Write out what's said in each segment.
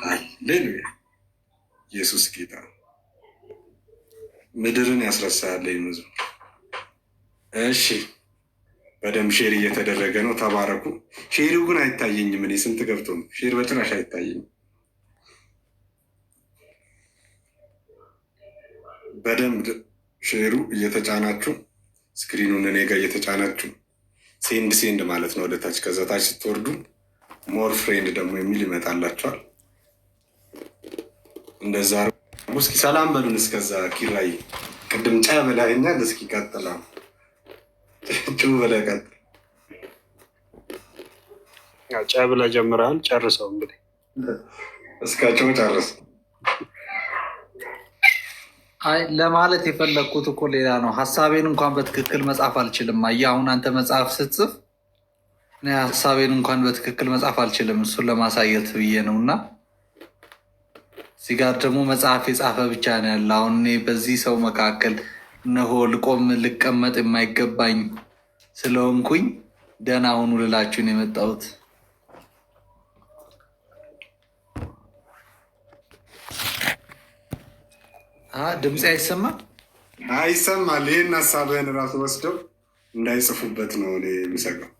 ሃሌሉያ! ኢየሱስ ጌታ። ምድርን ያስረሳል መዝሙር። እሺ፣ በደንብ ሼር እየተደረገ ነው። ተባረኩ። ሼሪው ግን አይታየኝም። እኔ ስንት ገብቶ ነው? ሼር በጭራሽ አይታየኝም። በደንብ ሼሩ እየተጫናችሁ ስክሪኑን እኔ ጋር እየተጫናችሁ ሴንድ ማለት ነው ወደታች። ከዛ ታች ስትወርዱ ሞር ፍሬንድ ደግሞ የሚል ይመጣላችኋል። እንደዛ እስኪ ሰላም በሉን። እስከዛ ኪራይ ቅድም ጫ በላይኛል። እስኪ ቀጥላ ጩ በላይ ቀጥል። ጫ ብላ ጀምረሃል። ጨርሰው እንግዲህ እስካቸው ጨርስ። አይ ለማለት የፈለግኩት እኮ ሌላ ነው። ሀሳቤን እንኳን በትክክል መጻፍ አልችልም። አየህ አሁን አንተ መጽሐፍ ስትጽፍ እኔ ሀሳቤን እንኳን በትክክል መጻፍ አልችልም። እሱን ለማሳየት ብዬ ነው። እና እዚህ ጋር ደግሞ መጽሐፍ የጻፈ ብቻ ነው ያለ። አሁን እኔ በዚህ ሰው መካከል እነሆ ልቆም ልቀመጥ የማይገባኝ ስለሆንኩኝ ደህና ሁኑ ልላችሁ ነው የመጣሁት። ድምፅ አይሰማም? አይሰማል። ይህን ሀሳብህን እራሱ ወስደው እንዳይጽፉበት ነው እኔ የምሰጋው።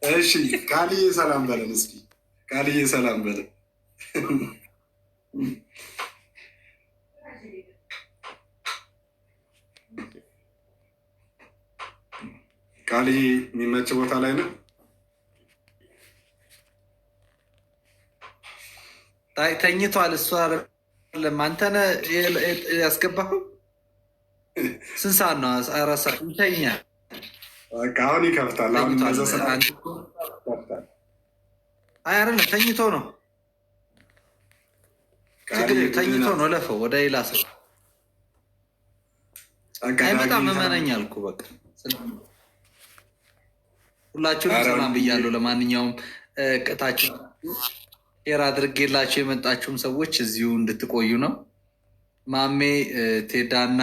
እሺ ቃልዬ ሰላም በለን እስኪ። ቃልዬ ሰላም በለን። ቃልዬ የሚመች ቦታ ላይ ነው። ተኝቷል። እሱ አይደለም አንተ ነህ ያስገባኸው። ስንት ሰዓት ነው? 4 ሰዓት ይተኛል። አሁን ይከፍታል። አይ አይደለም ተኝቶ ነው። ተኝቶ ነው። ለፈው ወደ ሌላ ሰው አይመጣም። እመነኝ አልኩ። በቃ ሁላችሁም ሰላም ብያለሁ። ለማንኛውም ቅጣችሁ ሼር አድርጌላችሁ የመጣችሁም ሰዎች እዚሁ እንድትቆዩ ነው። ማሜ ቴዳና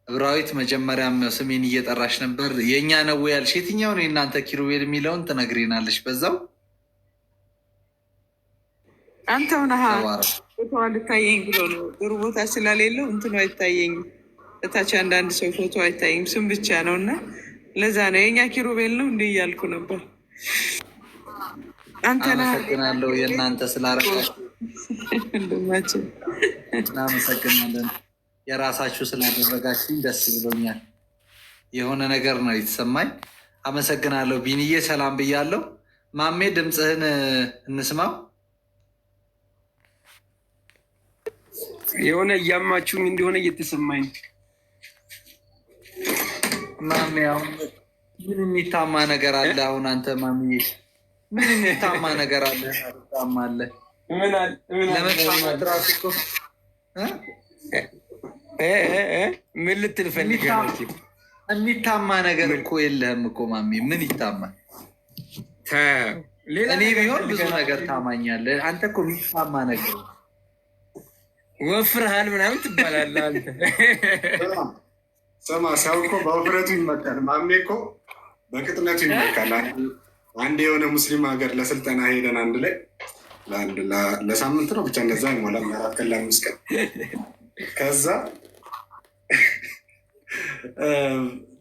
እብራዊት መጀመሪያም ስሜን እየጠራሽ ነበር። የእኛ ነው ያልሽ የትኛውን? የእናንተ ኪሩቤል የሚለውን ትነግሪናለሽ በዛው። አንተው ነህ ፎቶ አልታየኝ ብሎ ነው። ጥሩ ቦታ ስላሌለው እንትኑ አይታየኝም። እታች አንዳንድ ሰው ፎቶ አይታየኝም፣ ስም ብቻ ነው እና ለዛ ነው የእኛ ኪሩቤል ነው እንዲህ እያልኩ ነበር። አመሰግናለሁ የእናንተ ስላረጋችሁ እናመሰግናለን። የራሳችሁ ስላደረጋችሁ ደስ ብሎኛል። የሆነ ነገር ነው የተሰማኝ። አመሰግናለሁ። ቢንዬ ሰላም ብያለሁ። ማሜ ድምፅህን እንስማው። የሆነ እያማችሁኝ እንደሆነ እየተሰማኝ ማሜ። አሁን ምን የሚታማ ነገር አለ? አሁን አንተ ማሜ ምን የሚታማ ነገር አለ? ታማለ ለመታማት ራሱ እኮ ምን ልትል ፈልገህ? የሚታማ ነገር እኮ የለህም እኮ ማሜ። ምን ይታማል? እኔ ቢሆን ብዙ ነገር ታማኛለህ። አንተ እኮ የሚታማ ነገር ወፍርሃል ምናምን ትባላለህ አንተ። ስማ ሰው እኮ በውፍረቱ ይመካል። ማሜ እኮ በቅጥነቱ ይመካል። አንድ የሆነ ሙስሊም ሀገር ለስልጠና ሄደን አንድ ላይ ለሳምንት ነው ብቻ እንደዛ ይሞላል 4 ቀን ለ5 ቀን ከዛ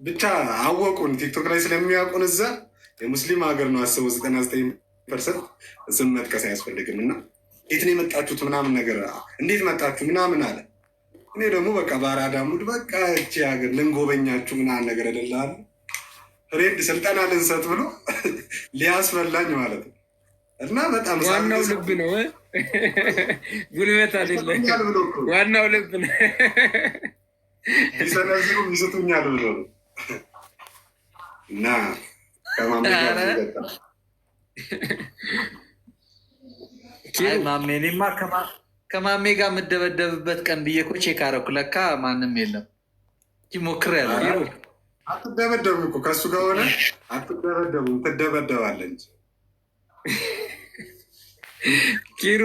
ብቻ አወቁን። ቲክቶክ ላይ ስለሚያውቁን እዛ የሙስሊም ሀገር ነው አስበው 99% ስም መጥቀስ አያስፈልግም። እና የት ነው የመጣችሁት ምናምን ነገር እንዴት መጣችሁ ምናምን አለ። እኔ ደግሞ በቃ በአራዳ ሙድ በቃ እቺ ሀገር ልንጎበኛችሁ ምናምን ነገር አይደለም ፍሬንድ ስልጠና ልንሰጥ ብሎ ሊያስበላኝ ማለት ነው። እና በጣም ዋናው ልብ ነው፣ ጉልበት አይደለም። ዋናው ልብ ነው። ሲሰነዝሩ ይስጡኛል ብሎ ነው። እና ማሜ እኔማ ከማሜ ጋር የምደበደብበት ቀን ብዬ እኮ ቼክ አደረኩ። ለካ ማንም የለም። ሞክሬያለሁ። አትደበደቡም እኮ ከእሱ ጋር ሆነ አትደበደቡም፣ ትደበደባለህ እንጂ ኪሩ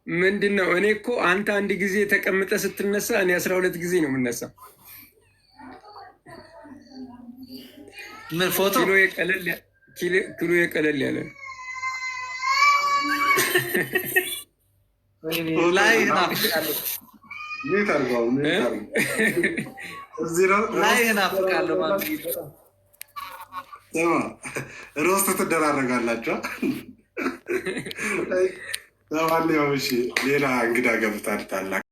ምንድን ነው? እኔ እኮ አንተ አንድ ጊዜ ተቀምጠ ስትነሳ እኔ 12 ጊዜ ነው የምነሳው። ምን ፎቶ ኪሎ የቀለል ያለ ላይ ናፍቃለሁ። ሮስት ትደራረጋላችሁ። ለማንኛውም እሺ፣ ሌላ እንግዳ ገብታል ታላቅ